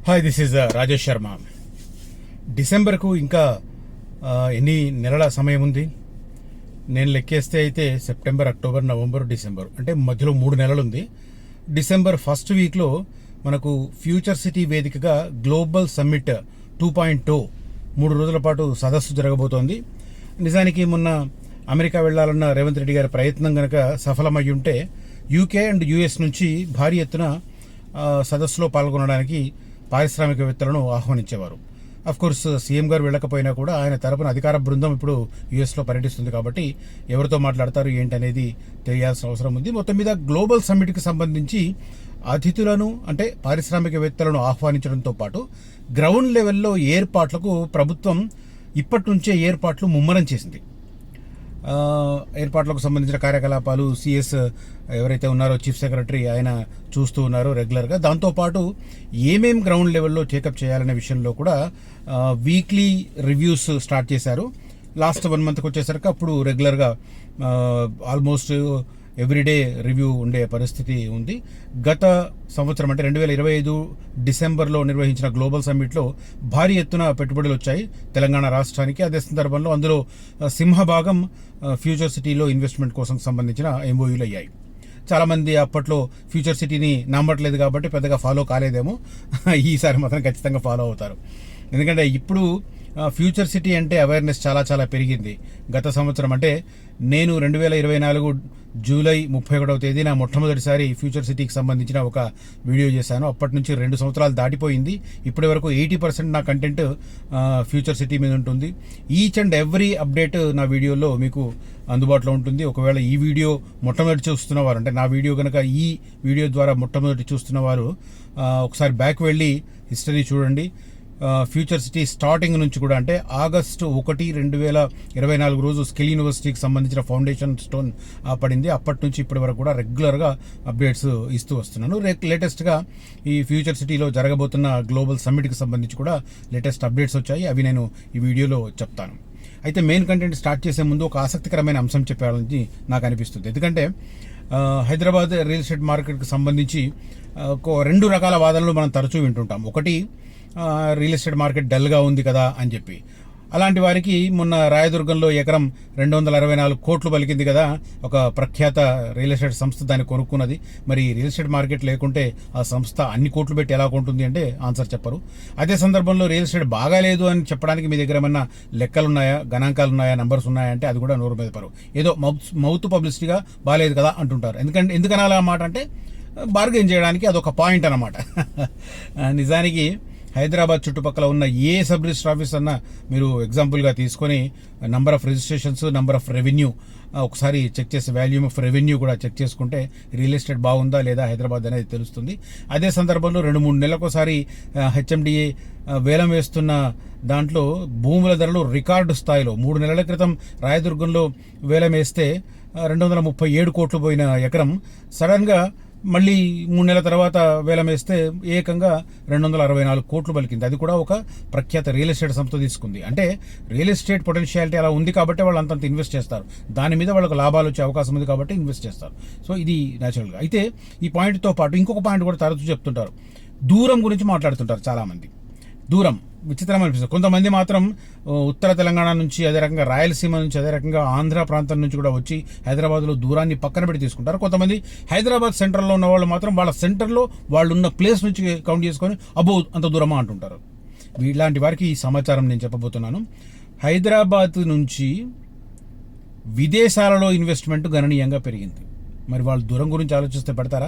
Hi, this is Rajesh Sharma. డిసెంబర్కు ఇంకా ఎన్ని నెలల సమయం ఉంది? నేను లెక్కేస్తే అయితే సెప్టెంబర్, అక్టోబర్, నవంబర్, డిసెంబర్ అంటే మధ్యలో 3 నెలలు ఉంది. డిసెంబర్ ఫస్ట్ వీక్లో మనకు ఫ్యూచర్ సిటీ వేదికగా గ్లోబల్ సమ్మిట్ 2.0 3 రోజుల పాటు సదస్సు జరగబోతోంది. నిజానికి మొన్న అమెరికా వెళ్లాలన్న రేవంత్ రెడ్డి గారి ప్రయత్నం కనుక సఫలమయ్యి ఉంటే యూకే అండ్ యుఎస్ నుంచి భారీ ఎత్తున సదస్సులో పాల్గొనడానికి పారిశ్రామికవేత్తలను ఆహ్వానించేవారు. కోర్స్ సీఎం గారు వెళ్ళకపోయినా కూడా ఆయన తరపున అధికార బృందం ఇప్పుడు యుఎస్లో పర్యటిస్తుంది కాబట్టి ఎవరితో మాట్లాడతారు ఏంటనేది తెలియాల్సిన అవసరం ఉంది. మొత్తం మీద గ్లోబల్ సమ్మిట్కి సంబంధించి అతిథులను అంటే పారిశ్రామికవేత్తలను ఆహ్వానించడంతో పాటు గ్రౌండ్ లెవెల్లో ఏర్పాట్లకు ప్రభుత్వం ఇప్పటి నుంచే ఏర్పాట్లు ముమ్మరం చేసింది. ఏర్పాట్లకు సంబంధించిన కార్యకలాపాలు సిఎస్ ఎవరైతే ఉన్నారో చీఫ్ సెక్రటరీ ఆయన చూస్తూ ఉన్నారు రెగ్యులర్గా. దాంతోపాటు ఏమేం గ్రౌండ్ లెవెల్లో టేకప్ చేయాలనే విషయంలో కూడా వీక్లీ రివ్యూస్ స్టార్ట్ చేశారు. లాస్ట్ 1 మంత్కి వచ్చేసరికి అప్పుడు రెగ్యులర్గా ఆల్మోస్ట్ ఎవ్రీడే రివ్యూ ఉండే పరిస్థితి ఉంది. గత సంవత్సరం అంటే 2025 డిసెంబర్లో నిర్వహించిన గ్లోబల్ సమ్మిట్లో భారీ ఎత్తున పెట్టుబడులు వచ్చాయి తెలంగాణ రాష్ట్రానికి. అదే సందర్భంలో అందులో సింహభాగం ఫ్యూచర్ సిటీలో ఇన్వెస్ట్మెంట్ కోసం సంబంధించిన ఎంఓయూలు అయ్యాయి. చాలామంది అప్పట్లో ఫ్యూచర్ సిటీని నమ్మట్లేదు కాబట్టి పెద్దగా ఫాలో కాలేదేమో. ఈసారి మాత్రం ఖచ్చితంగా ఫాలో అవుతారు. ఎందుకంటే ఇప్పుడు ఫ్యూచర్ సిటీ అంటే అవేర్నెస్ చాలా చాలా పెరిగింది. గత సంవత్సరం అంటే నేను 2024 జూలై 31వ తేదీన మొట్టమొదటిసారి ఫ్యూచర్ సిటీకి సంబంధించిన ఒక వీడియో చేశాను. అప్పటి నుంచి 2 సంవత్సరాలు దాటిపోయింది. ఇప్పటి వరకు 80% నా కంటెంట్ ఫ్యూచర్ సిటీ మీద ఉంటుంది. ఈచ్ అండ్ ఎవ్రీ అప్డేట్ నా వీడియోలో మీకు అందుబాటులో ఉంటుంది. ఒకవేళ ఈ వీడియో మొట్టమొదటి చూస్తున్నవారు అంటే నా వీడియో కనుక ఈ వీడియో ద్వారా మొట్టమొదటి చూస్తున్నవారు ఒకసారి బ్యాక్ వెళ్ళి హిస్టరీ చూడండి. ఫ్యూచర్ సిటీ స్టార్టింగ్ నుంచి కూడా అంటే ఆగస్టు 1, 2024 రోజు స్కిల్ యూనివర్సిటీకి సంబంధించిన ఫౌండేషన్ స్టోన్ పడింది. అప్పటి నుంచి ఇప్పటి వరకు కూడా రెగ్యులర్గా అప్డేట్స్ ఇస్తూ వస్తున్నాను. లేటెస్ట్గా ఈ ఫ్యూచర్ సిటీలో జరగబోతున్న గ్లోబల్ సమ్మిట్కి సంబంధించి కూడా లేటెస్ట్ అప్డేట్స్ వచ్చాయి. అవి నేను ఈ వీడియోలో చెప్తాను. అయితే మెయిన్ కంటెంట్ స్టార్ట్ చేసే ముందు ఒక ఆసక్తికరమైన అంశం చెప్పాలని నాకు అనిపిస్తుంది. ఎందుకంటే హైదరాబాద్ రియల్ ఎస్టేట్ మార్కెట్కి సంబంధించి 2 రకాల వాదనలు మనం తరచూ వింటుంటాం. ఒకటి, రియల్ ఎస్టేట్ మార్కెట్ డల్గా ఉంది కదా అని చెప్పి. అలాంటి వారికి మొన్న రాయదుర్గంలో ఎకరం 264 కోట్లు పలికింది కదా, ఒక ప్రఖ్యాత రియల్ ఎస్టేట్ సంస్థ దాన్ని కొనుక్కున్నది. మరి రియల్ ఎస్టేట్ మార్కెట్ లేకుంటే ఆ సంస్థ అన్ని కోట్లు పెట్టి ఎలా కొంటుంది అంటే ఆన్సర్ చెప్పరు. అదే సందర్భంలో రియల్ ఎస్టేట్ బాగాలేదు అని చెప్పడానికి మీ దగ్గర ఏమన్నా లెక్కలున్నాయా, గణాంకాలు ఉన్నాయా, నంబర్స్ ఉన్నాయా అంటే అది కూడా నోరు మీద పరు. ఏదో మౌత్ పబ్లిసిటీగా బాగాలేదు కదా అంటుంటారు. ఎందుకనాలి ఆ మాట అంటే బార్గెన్ చేయడానికి అదొక పాయింట్ అన్నమాట. నిజానికి హైదరాబాద్ చుట్టుపక్కల ఉన్న ఏ సబ్ రిజిస్టర్ ఆఫీస్ అన్నా మీరు ఎగ్జాంపుల్గా తీసుకొని number of registrations, number of revenue ఒకసారి చెక్ చేసి వాల్యూమ్ ఆఫ్ రెవెన్యూ కూడా చెక్ చేసుకుంటే రియల్ ఎస్టేట్ బాగుందా లేదా హైదరాబాద్ అనేది తెలుస్తుంది. అదే సందర్భంలో 2-3 నెలలకోసారి హెచ్ఎండిఏ వేలం వేస్తున్న దాంట్లో భూముల ధరలు రికార్డు స్థాయిలో 3 నెలల క్రితం రాయదుర్గంలో వేలం వేస్తే 237 కోట్లు పోయిన ఎకరం సడన్గా మళ్ళీ 3 నెలల తర్వాత వేలం వేస్తే ఏకంగా 264 కోట్లు పలికింది. అది కూడా ఒక ప్రఖ్యాత రియల్ ఎస్టేట్ సంస్థ తీసుకుంది. అంటే రియల్ ఎస్టేట్ పొటెన్షియాలిటీ అలా ఉంది కాబట్టి వాళ్ళు అంతంత ఇన్వెస్ట్ చేస్తారు. దాని మీద వాళ్ళకు లాభాలు వచ్చే అవకాశం ఉంది కాబట్టి ఇన్వెస్ట్ చేస్తారు. సో ఇది న్యాచురల్గా. అయితే ఈ పాయింట్తో పాటు ఇంకొక పాయింట్ కూడా తరచూ చెప్తుంటారు. దూరం గురించి మాట్లాడుతుంటారు చాలామంది. దూరం విచిత్రం అనిపిస్తుంది. కొంతమంది మాత్రం ఉత్తర తెలంగాణ నుంచి, అదే రకంగా రాయలసీమ నుంచి, అదే రకంగా ఆంధ్ర ప్రాంతం నుంచి కూడా వచ్చి హైదరాబాద్లో దూరాన్ని పక్కన పెట్టి తీసుకుంటారు. కొంతమంది హైదరాబాద్ సెంటర్లో ఉన్న వాళ్ళు మాత్రం వాళ్ళ సెంటర్లో వాళ్ళు ఉన్న ప్లేస్ నుంచి కౌంట్ చేసుకొని అబ్బో అంత దూరమా అంటుంటారు. ఇలాంటి వారికి ఈ సమాచారం నేను చెప్పబోతున్నాను. హైదరాబాద్ నుంచి విదేశాలలో ఇన్వెస్ట్మెంట్ గణనీయంగా పెరిగింది. మరి వాళ్ళు దూరం గురించి ఆలోచిస్తే పెడతారా?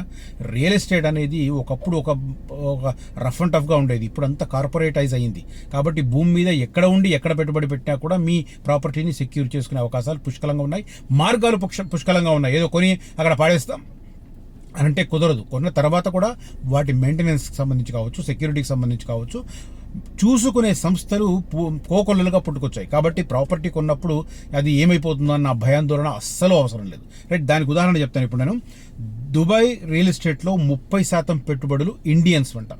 రియల్ ఎస్టేట్ అనేది ఒకప్పుడు ఒక రఫ్ అండ్ టఫ్గా ఉండేది. ఇప్పుడు అంతా కార్పొరేటైజ్ అయ్యింది. కాబట్టి భూమి మీద ఎక్కడ ఉండి ఎక్కడ పెట్టుబడి పెట్టినా కూడా మీ ప్రాపర్టీని సెక్యూర్ చేసుకునే అవకాశాలు పుష్కలంగా ఉన్నాయి. మార్గాలు పుష్కలంగా ఉన్నాయి. ఏదో కొని అక్కడ పాడేస్తాం అంటే కుదరదు. కొన్న తర్వాత కూడా వాటి మెయింటెనెన్స్కి సంబంధించి కావచ్చు, సెక్యూరిటీకి సంబంధించి కావచ్చు, చూసుకునే సంస్థలు కోకొల్లలుగా పుట్టుకొచ్చాయి. కాబట్టి ప్రాపర్టీ కొన్నప్పుడు అది ఏమైపోతుందో అన్న భయాందోళన అస్సలు అవసరం లేదు. రైట్, దానికి ఉదాహరణ చెప్తాను. ఇప్పుడు నేను దుబాయ్ రియల్ ఎస్టేట్లో 30% పెట్టుబడులు ఇండియన్స్ అంట.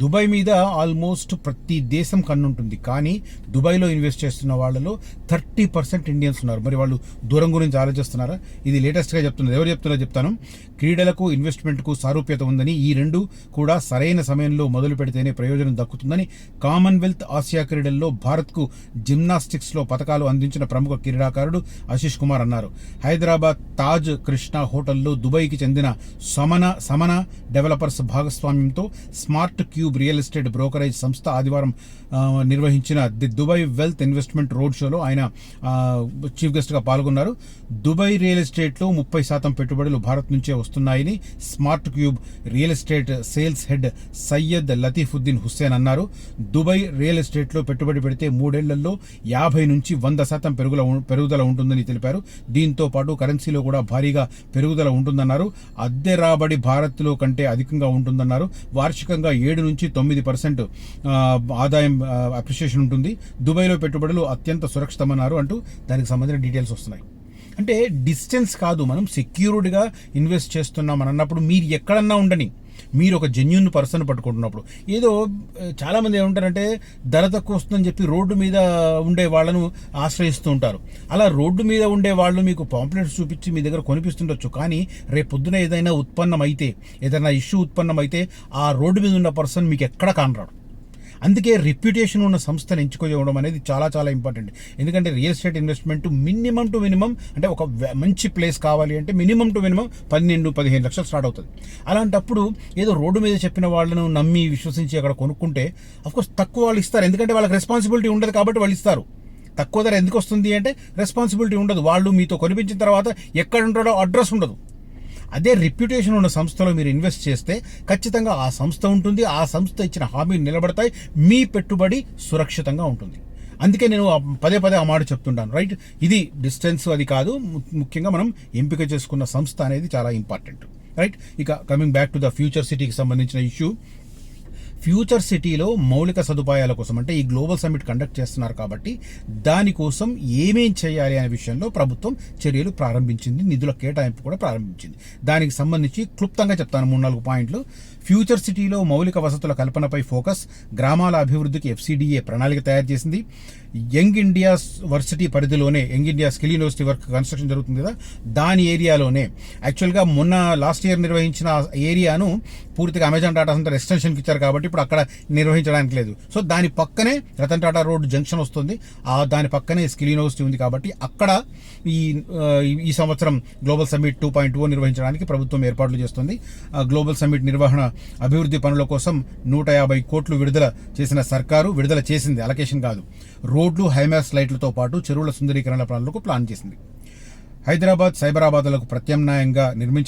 దుబాయ్ మీద ఆల్మోస్ట్ ప్రతి దేశం కన్నుంటుంది, కానీ దుబాయ్లో ఇన్వెస్ట్ చేస్తున్న వాళ్ళలో 30% ఇండియన్స్ ఉన్నారు. మరి వాళ్ళు దూరం గురించి ఆలోచిస్తున్నారా? ఇది లేటెస్ట్గా చెప్తున్నారు. ఎవరు చెప్తున్నారో చెప్తాను. క్రీడలకు ఇన్వెస్ట్మెంట్కు సారూప్యత ఉందని, ఈ రెండు కూడా సరైన సమయంలో మొదలు పెడితేనే ప్రయోజనం దక్కుతుందని కామన్వెల్త్ ఆసియా క్రీడల్లో భారత్కు జిమ్నాస్టిక్స్లో పథకాలు అందించిన ప్రముఖ క్రీడాకారుడు ఆశీష్ కుమార్ అన్నారు. హైదరాబాద్ తాజ్ కృష్ణ హోటల్లో దుబాయ్కి చెందిన సమన డెవలపర్స్ భాగస్వామ్యంతో smart Cube real estate brokerage సంస్థ ఆదివారం నిర్వహించిన the Dubai wealth investment road షోలో ఆయన చీఫ్ గెస్ట్గా పాల్గొన్నారు. దుబాయ్ రియల్ ఎస్టేట్లో 30% పెట్టుబడులు భారత్ నుంచే వస్తున్నాయని Smart Cube real estate sales head Syed Lateefuddin Hussain అన్నారు. దుబాయ్ రియల్ ఎస్టేట్లో పెట్టుబడి పెడితే 3 ఏళ్లలో 50 నుంచి 100% పెరుగుదల ఉంటుందని తెలిపారు. దీంతో పాటు కరెన్సీలో కూడా భారీగా పెరుగుదల ఉంటుందన్నారు. అద్దె రాబడి భారత్లో కంటే అధికంగా ఉంటుందన్నారు. వార్షికంగా 7 నుంచి 9% ఆదాయం అప్రిషియేషన్ ఉంటుంది. దుబాయ్లో పెట్టుబడులు అత్యంత సురక్షితమన్నారు అంటూ దానికి సంబంధించిన డీటెయిల్స్ వస్తున్నాయి. అంటే డిస్టెన్స్ కాదు, మనం సెక్యూర్డ్గా ఇన్వెస్ట్ చేస్తున్నాం అని అన్నప్పుడు మీరు ఎక్కడన్నా ఉండని, మీరు ఒక జెన్యూన్ పర్సన్ పట్టుకుంటున్నప్పుడు, ఏదో చాలామంది ఏమంటారంటే ధర తక్కువ వస్తుందని చెప్పి రోడ్డు మీద ఉండే వాళ్ళను ఆశ్రయిస్తూ ఉంటారు. అలా రోడ్డు మీద ఉండే వాళ్ళు మీకు పాంప్లెట్స్ చూపించి మీ దగ్గర కొనిపిస్తుండొచ్చు, కానీ రేపు పొద్దున ఏదైనా ఉత్పన్నమైతే, ఏదైనా ఇష్యూ ఉత్పన్నమైతే ఆ రోడ్డు మీద ఉన్న పర్సన్ మీకు ఎక్కడ కానరాడు. అందుకే రెప్యుటేషన్ ఉన్న సంస్థను ఎంచుకోవడం అనేది చాలా చాలా ఇంపార్టెంట్. ఎందుకంటే real estate investment minimum to minimum, అంటే ఒక మంచి ప్లేస్ కావాలి అంటే మినిమం టు మినిమం 12-15 లక్షలు స్టార్ట్ అవుతుంది. అలాంటప్పుడు ఏదో రోడ్డు మీద చెప్పిన వాళ్ళను నమ్మి విశ్వసించి అక్కడ కొనుక్కుంటే అఫ్కోర్స్ తక్కువ వాళ్ళు ఇస్తారు, ఎందుకంటే వాళ్ళకి రెస్పాన్సిబిలిటీ ఉండదు కాబట్టి వాళ్ళు ఇస్తారు. తక్కువ ధర ఎందుకు వస్తుంది అంటే రెస్పాన్సిబిలిటీ ఉండదు. వాళ్ళు మీతో కొనిపించిన తర్వాత ఎక్కడ ఉంటాడో అడ్రస్ ఉండదు. అదే రెప్యుటేషన్ ఉన్న సంస్థలో మీరు ఇన్వెస్ట్ చేస్తే ఖచ్చితంగా ఆ సంస్థ ఉంటుంది, ఆ సంస్థ ఇచ్చిన హామీలు నిలబడతాయి, మీ పెట్టుబడి సురక్షితంగా ఉంటుంది. అందుకే నేను పదే ఆ మాట చెప్తుంటాను, రైట్? ఇది డిస్టెన్స్ అది కాదు, ముఖ్యంగా మనం ఎంపిక చేసుకున్న సంస్థ అనేది చాలా ఇంపార్టెంట్, రైట్? ఇక coming back to the future సిటీకి సంబంధించిన ఇష్యూ. ఫ్యూచర్ సిటీలో మౌలిక సదుపాయాల కోసం, అంటే ఈ గ్లోబల్ సమ్మిట్ కండక్ట్ చేస్తున్నారు కాబట్టి దానికోసం ఏమేం చేయాలి అనే విషయంలో ప్రభుత్వం చర్యలు ప్రారంభించింది, నిధుల కేటాయింపు కూడా ప్రారంభించింది. దానికి సంబంధించి క్లుప్తంగా చెప్తాను 3-4 పాయింట్లు. ఫ్యూచర్ సిటీలో మౌలిక వసతుల కల్పనపై ఫోకస్, గ్రామాల అభివృద్ధికి FCDA ప్రణాళిక తయారు చేసింది. యంగ్ ఇండియా వర్సిటీ పరిధిలోనే, young India skill university work construction జరుగుతుంది కదా, దాని ఏరియాలోనే యాక్చువల్గా మొన్న లాస్ట్ ఇయర్ నిర్వహించిన ఏరియాను పూర్తిగా అమెజాన్ టాటా సెంటర్ ఎక్స్టెన్షన్కి ఇచ్చారు కాబట్టి ఇప్పుడు అక్కడ నిర్వహించడానికి లేదు. సో దాని పక్కనే రతన్ టాటా రోడ్ జంక్షన్ వస్తుంది, దాని పక్కనే స్కిల్ యూనివర్సిటీ ఉంది కాబట్టి అక్కడ ఈ సంవత్సరం గ్లోబల్ సమ్మిట్ 2.0 నిర్వహించడానికి ప్రభుత్వం ఏర్పాట్లు చేస్తుంది. గ్లోబల్ సమ్మిట్ నిర్వహణ అభివృద్ధి పనుల కోసం 150 కోట్లు విడుదల చేసింది, అలొకేషన్ కాదు. రోడ్లు, హైమాస్ లైట్లతో పాటు చెరువుల సుందరీకరణ పనులకు ప్లాన్ చేసింది. హైదరాబాద్, సైబరాబాద్లకు ప్రత్యామ్నాయంగా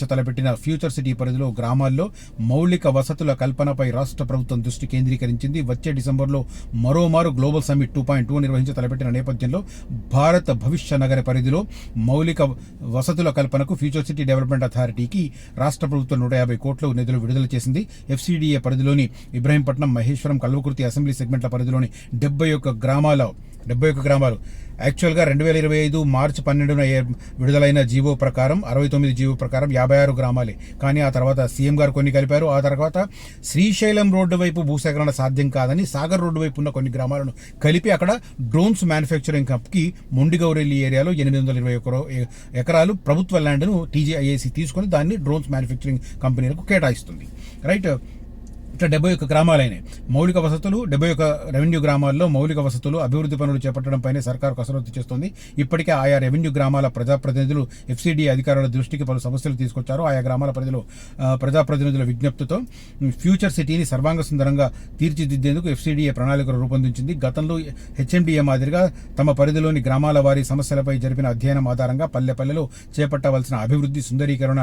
తలపెట్టిన ఫ్యూచర్ సిటీ పరిధిలో గ్రామాల్లో మౌలిక వసతుల కల్పనపై రాష్ట్ర ప్రభుత్వం దృష్టి కేంద్రీకరించింది. వచ్చే డిసెంబర్లో మరోమారు గ్లోబల్ సమ్మిట్ 2.0 తలపెట్టిన నేపథ్యంలో భారత్ భవిష్య నగర పరిధిలో మౌలిక వసతుల కల్పనకు ఫ్యూచర్ సిటీ డెవలప్మెంట్ అథారిటీకి రాష్ట్ర ప్రభుత్వం 150 కోట్ల నిధులు విడుదల చేసింది. FCDA పరిధిలోని ఇబ్రహీంపట్నం, మహేశ్వరం, కల్వకుర్తి అసెంబ్లీ సెగ్మెంట్ల పరిధిలోని 71 గ్రామాలు యాక్చువల్గా 2025 మార్చి 12న విడుదలైన జీవో ప్రకారం 69 జీవో ప్రకారం 56 గ్రామాలే. కానీ ఆ తర్వాత సీఎం గారు కొన్ని కలిపారు. ఆ తర్వాత శ్రీశైలం రోడ్డు వైపు భూసేకరణ సాధ్యం కాదని సాగర్ రోడ్డు వైపు ఉన్న కొన్ని గ్రామాలను కలిపి అక్కడ డ్రోన్స్ మ్యానుఫ్యాక్చరింగ్ హబ్కి మొండిగౌరెల్లి ఏరియాలో 821 ఎకరాలు ప్రభుత్వ ల్యాండ్ను TGIAC తీసుకొని దాన్ని డ్రోన్స్ మ్యానుఫ్యాక్చరింగ్ కంపెనీలకు కేటాయిస్తుంది, రైట్? ఇట్లా 71 గ్రామాలైనాయి. మౌలిక వసతులు 71 రెవెన్యూ గ్రామాల్లో మౌలిక వసతులు, అభివృద్ధి పనులు చేపట్టడంపైనే సర్కారు కసరత్తు చేస్తోంది. ఇప్పటికే ఆయా రెవెన్యూ గ్రామాల ప్రజాప్రతినిధులు FCDA అధికారుల దృష్టికి పలు సమస్యలు తీసుకొచ్చారు. ఆయా గ్రామాల పరిధిలో ప్రజాప్రతినిధుల విజ్ఞప్తితో ఫ్యూచర్ సిటీని సర్వాంగ సుందరంగా తీర్చిదిద్దేందుకు FCDA ప్రణాళికలు రూపొందించింది. గతంలో HMDA మాదిరిగా తమ పరిధిలోని గ్రామాల వారి సమస్యలపై జరిపిన అధ్యయనం ఆధారంగా పల్లెపల్లెలో చేపట్టవలసిన అభివృద్ధి, సుందరీకరణ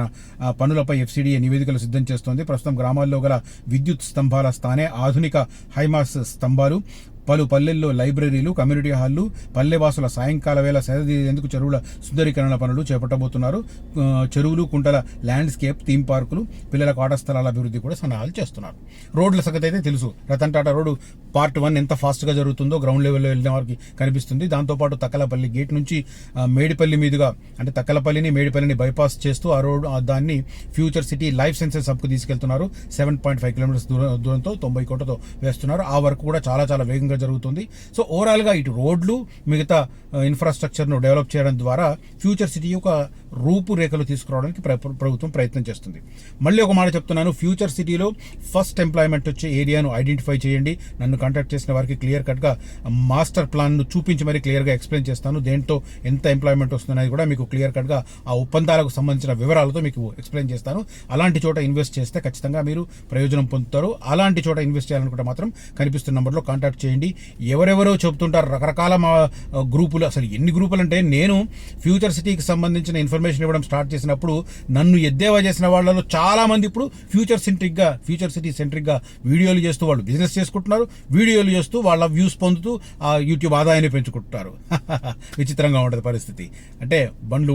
పనులపై FCDA నివేదికలు సిద్ధం చేస్తోంది. ప్రస్తుతం గ్రామాల్లో గల విద్యుత్ స్తంభాల స్థానే ఆధునిక హైమాస్ స్తంభాలు, పలు పల్లెల్లో లైబ్రరీలు, కమ్యూనిటీ హాళ్లు, పల్లెవాసుల సాయంకాల వేళ సేదతీరేందుకు చెరువుల సుందరీకరణ పనులు చేపట్టబోతున్నారు. చెరువులు, కుంటల ల్యాండ్స్కేప్, థీమ్ పార్కులు, పిల్లలకు ఆట స్థలాల అభివృద్ధి కూడా సన్నాహాలు చేస్తున్నారు. రోడ్ల సంగతి అయితే తెలుసు. రతన్ టాటా రోడ్డు పార్ట్ 1 ఎంత ఫాస్ట్గా జరుగుతుందో గ్రౌండ్ లెవెల్లో వెళ్ళిన వారికి కనిపిస్తుంది. దాంతోపాటు తక్కలపల్లి గేట్ నుంచి మేడిపల్లి మీదుగా, అంటే తక్కలపల్లిని మేడిపల్లిని బైపాస్ చేస్తూ ఆ రోడ్ దాన్ని ఫ్యూచర్ సిటీ లైఫ్ సైన్సెస్ హబ్కు తీసుకెళ్తున్నారు. 7.5 కిలోమీటర్స్ దూరంతో 90 కోట్లతో వేస్తున్నారు. ఆ వర్క్ కూడా చాలా చాలా వేగంగా జరుగుతుంది. సో ఓవరాల్గా ఇటు రోడ్లు, మిగతా ఇన్ఫ్రాస్ట్రక్చర్ను డెవలప్ చేయడం ద్వారా ఫ్యూచర్ సిటీ యొక్క రూపురేఖలు తీసుకురావడానికి ప్రభుత్వం ప్రయత్నం చేస్తుంది. మళ్ళీ ఒక మాట చెప్తున్నాను, ఫ్యూచర్ సిటీలో ఫస్ట్ ఎంప్లాయ్మెంట్ వచ్చే ఏరియాను ఐడెంటిఫై చేయండి. నన్ను కాంటాక్ట్ చేసిన వారికి క్లియర్ కట్గా మాస్టర్ ప్లాన్ను చూపించి మరి క్లియర్గా ఎక్స్ప్లెయిన్ చేస్తాను. దేంట్లో ఎంత ఎంప్లాయ్మెంట్ వస్తుందనేది కూడా మీకు క్లియర్ కట్గా ఆ ఒప్పందాలకు సంబంధించిన వివరాలతో మీకు ఎక్స్ప్లెయిన్ చేస్తాను. అలాంటి చోట ఇన్వెస్ట్ చేస్తే ఖచ్చితంగా మీరు ప్రయోజనం పొందుతారు. అలాంటి చోట ఇన్వెస్ట్ చేయాలనుకుంటే మాత్రం కనిపిస్తున్న నెంబర్లో కాంటాక్ట్ చేయండి. ఎవరెవరో చెబుతుంటారు రకరకాల గ్రూపులు, అసలు ఎన్ని గ్రూపులు అంటే, నేను ఫ్యూచర్ సిటీకి సంబంధించిన ఇన్ఫర్మేషన్ ఇవ్వడం స్టార్ట్ చేసినప్పుడు నన్ను ఎద్దేవా చేసిన వాళ్ళలో చాలా మంది ఇప్పుడు ఫ్యూచర్ సిటీ సెంట్రిక్గా వీడియోలు చేస్తూ వాళ్ళు బిజినెస్ చేసుకుంటున్నారు. వీడియోలు చేస్తూ వాళ్ళ వ్యూస్ పొందుతూ ఆ యూట్యూబ్ ఆదాయాన్ని పెంచుకుంటున్నారు. విచిత్రంగా ఉంటుంది పరిస్థితి. అంటే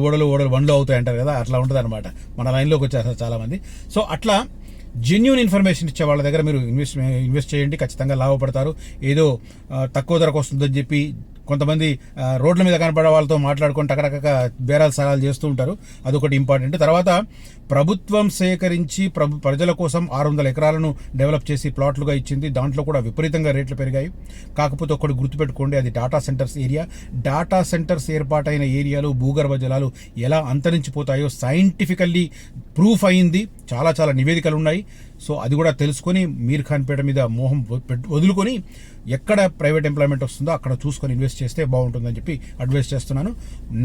ఓడలు బండ్లు అవుతాయి అంటారు కదా, అట్లా ఉంటుంది అనమాట. మన లైన్లోకి వచ్చేస్తారు చాలా మంది. సో అట్లా జెన్యూన్ ఇన్ఫర్మేషన్ ఇచ్చే వాళ్ళ దగ్గర మీరు ఇన్వెస్ట్ చేయండి, ఖచ్చితంగా లాభపడతారు. ఏదో తక్కువ ధరకు వస్తుందని చెప్పి కొంతమంది రోడ్ల మీద కనపడే వాళ్ళతో మాట్లాడుకొని టకటక బేరాలు సలాలు చేస్తూ ఉంటారు. అదొకటి ఇంపార్టెంట్. తర్వాత ప్రభుత్వం సేకరించి ప్రజల కోసం 600 ఎకరాలను డెవలప్ చేసి ప్లాట్లుగా ఇచ్చింది. దాంట్లో కూడా విపరీతంగా రేట్లు పెరిగాయి. కాకపోతే ఒకటి గుర్తుపెట్టుకోండి, అది data centres area. Data centres ఏర్పాటైన ఏరియాలో భూగర్భ జలాలు ఎలా అంతరించిపోతాయో సైంటిఫికల్లీ ప్రూఫ్ అయింది. చాలా చాలా నివేదికలు ఉన్నాయి. సో అది కూడా తెలుసుకొని మీర్ ఖాన్పేట మీద మోహం వదులుకొని ఎక్కడ ప్రైవేట్ ఎంప్లాయ్మెంట్ వస్తుందో అక్కడ చూసుకొని ఇన్వెస్ట్ చేస్తే బాగుంటుందని చెప్పి అడ్వైస్ చేస్తున్నాను.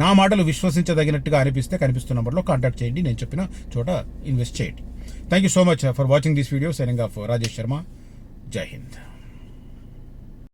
నా మాటలు విశ్వసించదగినట్టుగా అనిపిస్తే కనిపిస్తున్న నెంబర్లో కాంటాక్ట్ చేయండి. నేను చెప్పిన చోట ఇన్వెస్ట్ చేయండి. Thank you so much for watching this video. Signing off Rajesh Sharma. జై హింద్.